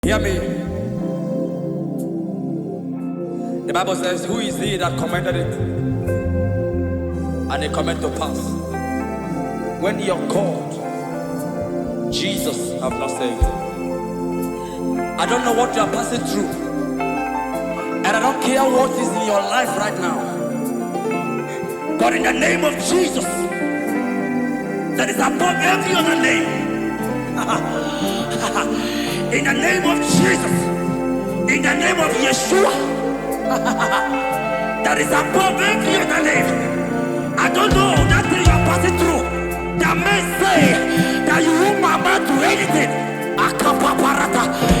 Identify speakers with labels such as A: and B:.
A: Hear me. The Bible says, who is he that commanded it? And it cometh to pass. When you're called, Jesus have not saved. I don't know what you are passing through. And I don't care what is in your life right now. But in the name of Jesus, that is above every other name. In the name of Jesus, in the name of Yeshua, that is above every other name. I don't know that thing you are passing through that may say that you won't amount to anything. Akapaparata.